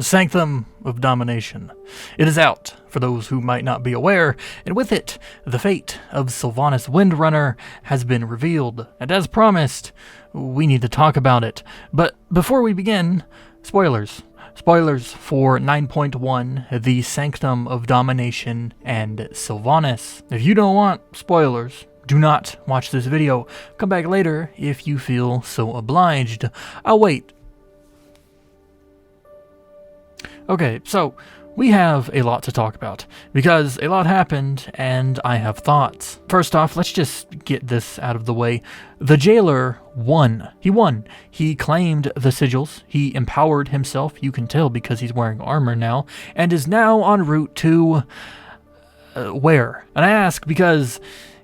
Sanctum of Domination. It is out, for those who might not be aware, and with it, the fate of Sylvanas Windrunner has been revealed. And as promised, we need to talk about it. But before we begin, spoilers. Spoilers for 9.1, the Sanctum of Domination and Sylvanas. If you don't want spoilers, do not watch this video. Come back later if you feel so obliged. I'll wait. Okay, so we have a lot to talk about, because a lot happened, and I have thoughts. First off, let's just get this out of the way. The jailer won. He won. He claimed the sigils. He empowered himself, you can tell because he's wearing armor now, and is now en route to... where? And I ask because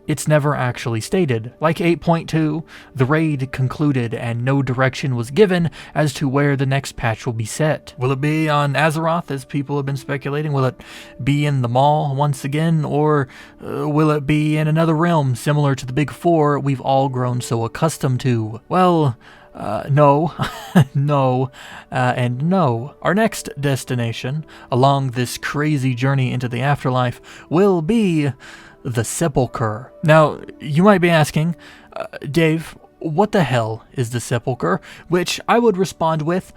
it's never actually stated. Like 8.2, the raid concluded and no direction was given as to where the next patch will be set. Will it be on Azeroth, as people have been speculating? Will it be in the mall once again? Or will it be in another realm similar to the Big Four we've all grown so accustomed to? Well, no, no, and no. Our next destination along this crazy journey into the afterlife will be the Sepulchre. Now, you might be asking, Dave, what the hell is the Sepulchre? Which I would respond with,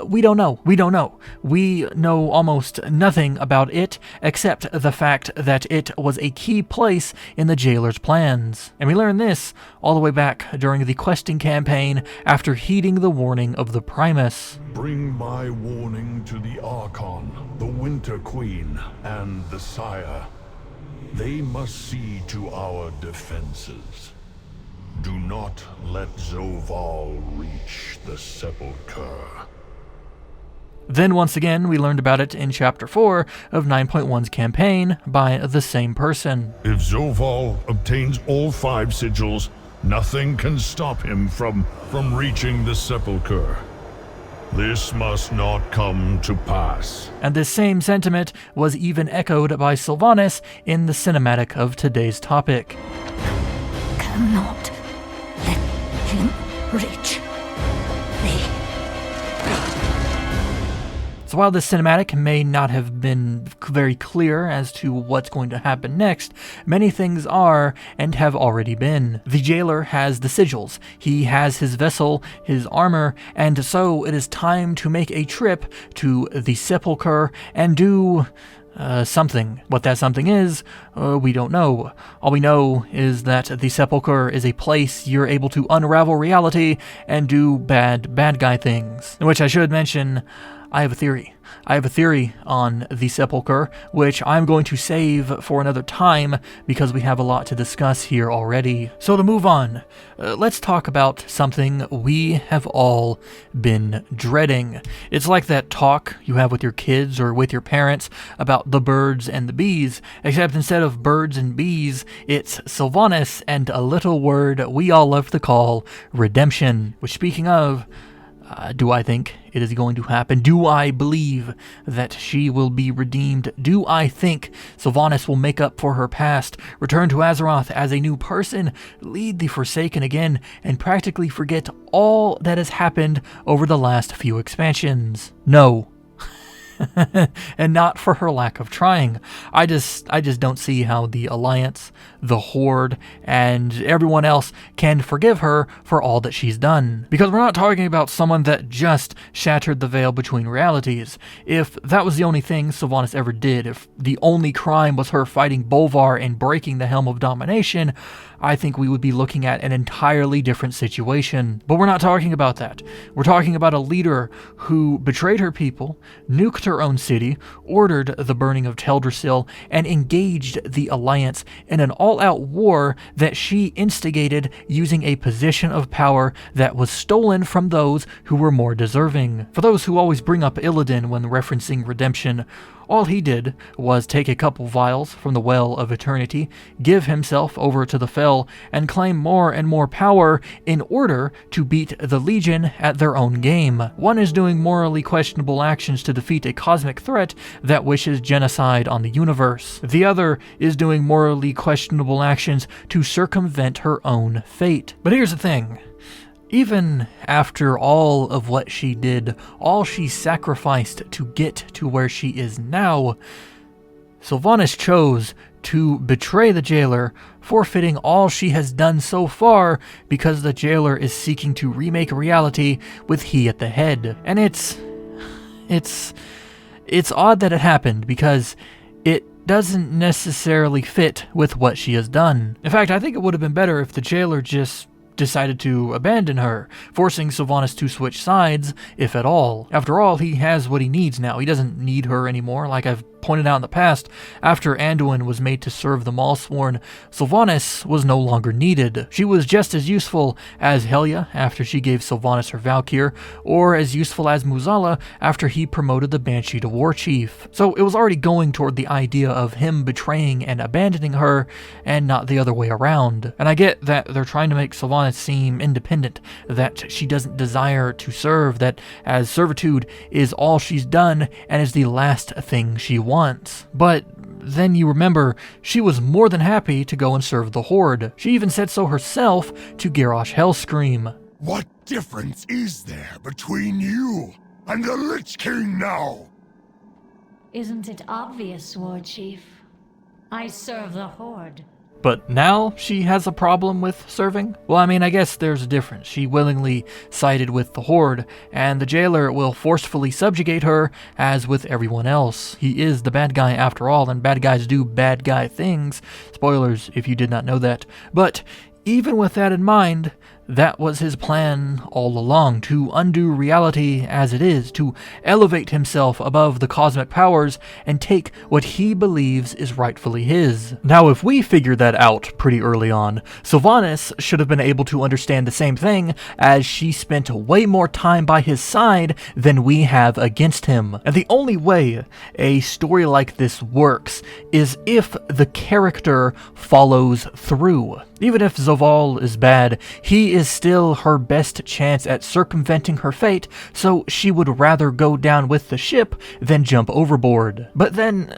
we don't know. We don't know. We know almost nothing about it, except the fact that it was a key place in the jailer's plans. And we learned this all the way back during the questing campaign after heeding the warning of the Primus. Bring my warning to the Archon, the Winter Queen, and the Sire. They must see to our defenses. Do not let Zoval reach the Sepulchre. Then once again, we learned about it in Chapter 4 of 9.1's campaign by the same person. If Zoval obtains all 5 sigils, nothing can stop him from reaching the Sepulchre. This must not come to pass. And this same sentiment was even echoed by Sylvanas in the cinematic of today's topic. Cannot let him reach me. So while this cinematic may not have been very clear as to what's going to happen next, many things are and have already been. The jailer has the sigils, he has his vessel, his armor, and so it is time to make a trip to the Sepulchre and do something. What that something is, we don't know. All we know is that the Sepulchre is a place you're able to unravel reality and do bad guy things. In which I should mention, I have a theory. I have a theory on the Sepulchre, which I'm going to save for another time because we have a lot to discuss here already. So to move on, let's talk about something we have all been dreading. It's like that talk you have with your kids or with your parents about the birds and the bees, except instead of birds and bees, it's Sylvanas and a little word we all love to call redemption. Which, speaking of, do I think it is going to happen? Do I believe that she will be redeemed? Do I think Sylvanas will make up for her past, return to Azeroth as a new person, lead the Forsaken again, and practically forget all that has happened over the last few expansions? No. And not for her lack of trying. I just don't see how the Alliance, the Horde, and everyone else can forgive her for all that she's done. Because we're not talking about someone that just shattered the veil between realities. If that was the only thing Sylvanas ever did, if the only crime was her fighting Bolvar and breaking the Helm of Domination, I think we would be looking at an entirely different situation. But we're not talking about that. We're talking about a leader who betrayed her people, nuked her own city, ordered the burning of Teldrassil, and engaged the Alliance in an all-out war that she instigated using a position of power that was stolen from those who were more deserving. For those who always bring up Illidan when referencing redemption, all he did was take a couple vials from the Well of Eternity, give himself over to the Fel, and claim more and more power in order to beat the Legion at their own game. One is doing morally questionable actions to defeat a cosmic threat that wishes genocide on the universe. The other is doing morally questionable actions to circumvent her own fate. But here's the thing. Even after all of what she did, all she sacrificed to get to where she is now, Sylvanas chose to betray the jailer, forfeiting all she has done so far because the jailer is seeking to remake reality with he at the head. And it's odd that it happened because it doesn't necessarily fit with what she has done. In fact, I think it would have been better if the jailer just decided to abandon her, forcing Sylvanas to switch sides, if at all. After all, he has what he needs now. He doesn't need her anymore. Like I've pointed out in the past, after Anduin was made to serve the Maulsworn, Sylvanas was no longer needed. She was just as useful as Helia after she gave Sylvanas her Valkyr, or as useful as Muzala after he promoted the Banshee to War Chief. So it was already going toward the idea of him betraying and abandoning her, and not the other way around. And I get that they're trying to make Sylvanas seem independent, that she doesn't desire to serve, that as servitude is all she's done and is the last thing she wants. But then you remember she was more than happy to go and serve the Horde. She even said so herself to Garrosh Hellscream. What difference is there between you and the Lich King now? Isn't it obvious, War Chief? I serve the Horde. But now she has a problem with serving? Well, I mean, I guess there's a difference. She willingly sided with the Horde, and the jailer will forcefully subjugate her, as with everyone else. He is the bad guy after all, and bad guys do bad guy things. Spoilers if you did not know that. But even with that in mind, that was his plan all along, to undo reality as it is, to elevate himself above the cosmic powers and take what he believes is rightfully his. Now, if we figured that out pretty early on, Sylvanas should have been able to understand the same thing, as she spent way more time by his side than we have against him. And the only way a story like this works is if the character follows through. Even if Zovaal is bad, he is still her best chance at circumventing her fate, so she would rather go down with the ship than jump overboard. But then,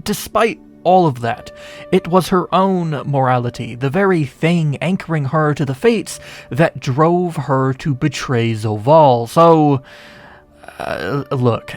despite all of that, it was her own morality, the very thing anchoring her to the fates, that drove her to betray Zovaal. So, look,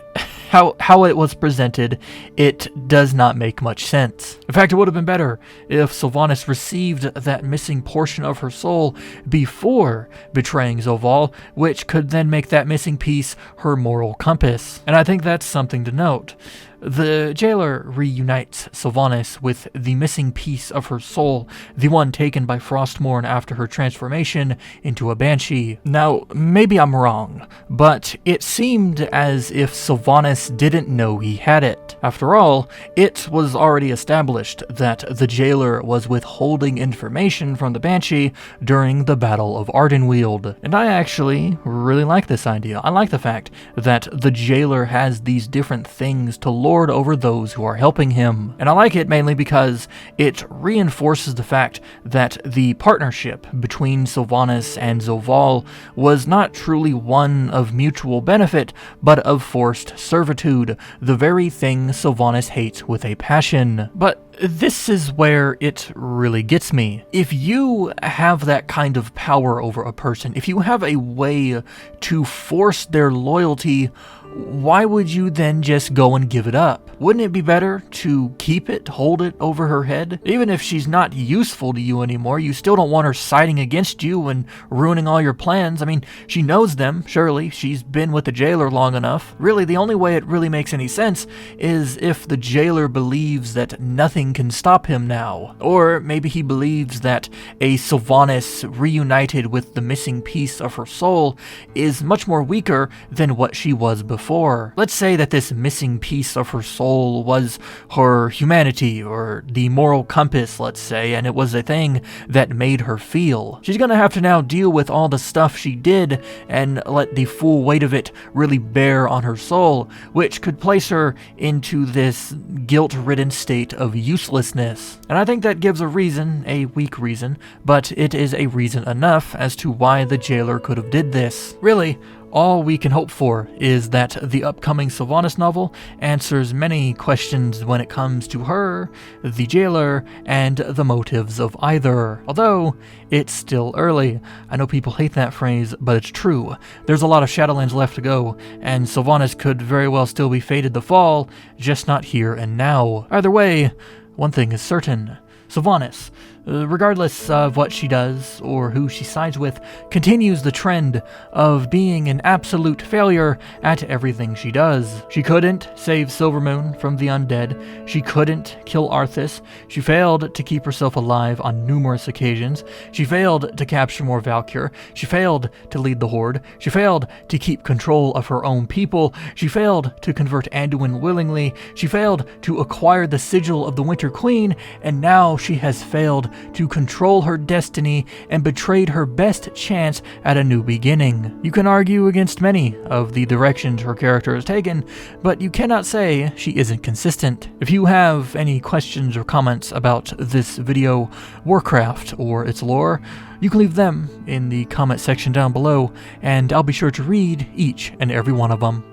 how it was presented, it does not make much sense. In fact, it would have been better if Sylvanas received that missing portion of her soul before betraying Zovaal, which could then make that missing piece her moral compass. And I think that's something to note. The jailer reunites Sylvanas with the missing piece of her soul, the one taken by Frostmourne after her transformation into a Banshee. Now, maybe I'm wrong, but it seemed as if Sylvanas didn't know he had it. After all, it was already established that the jailer was withholding information from the Banshee during the Battle of Ardenweald. And I actually really like this idea. I like the fact that the jailer has these different things to lord over those who are helping him. And I like it mainly because it reinforces the fact that the partnership between Sylvanas and Zovaal was not truly one of mutual benefit, but of forced servitude, the very thing Sylvanas hates with a passion. But this is where it really gets me. If you have that kind of power over a person, if you have a way to force their loyalty, why would you then just go and give it up? Wouldn't it be better to keep it, hold it over her head? Even if she's not useful to you anymore, you still don't want her siding against you and ruining all your plans. I mean, she knows them, surely. She's been with the jailer long enough. Really, the only way it really makes any sense is if the jailer believes that nothing can stop him now. Or maybe he believes that a Sylvanas reunited with the missing piece of her soul is much more weaker than what she was before. Let's say that this missing piece of her soul was her humanity, or the moral compass, let's say, and it was a thing that made her feel. She's gonna have to now deal with all the stuff she did and let the full weight of it really bear on her soul, which could place her into this guilt-ridden state of uselessness. And I think that gives a reason, a weak reason, but it is a reason enough as to why the jailer could have did this. Really, All we can hope for is that the upcoming Sylvanas novel answers many questions when it comes to her, the jailer, and the motives of either. Although, it's still early. I know people hate that phrase, but it's true. There's a lot of Shadowlands left to go, and Sylvanas could very well still be fated to fall, just not here and now. Either way, one thing is certain. Sylvanas, regardless of what she does or who she sides with, continues the trend of being an absolute failure at everything she does. She couldn't save Silvermoon from the undead. She couldn't kill Arthas. She failed to keep herself alive on numerous occasions. She failed to capture more Valkyr. She failed to lead the Horde. She failed to keep control of her own people. She failed to convert Anduin willingly. She failed to acquire the sigil of the Winter Queen, and now she has failed to control her destiny and betrayed her best chance at a new beginning. You can argue against many of the directions her character has taken, but you cannot say she isn't consistent. If you have any questions or comments about this video, Warcraft, or its lore, you can leave them in the comment section down below, and I'll be sure to read each and every one of them.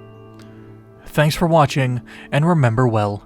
Thanks for watching, and remember well.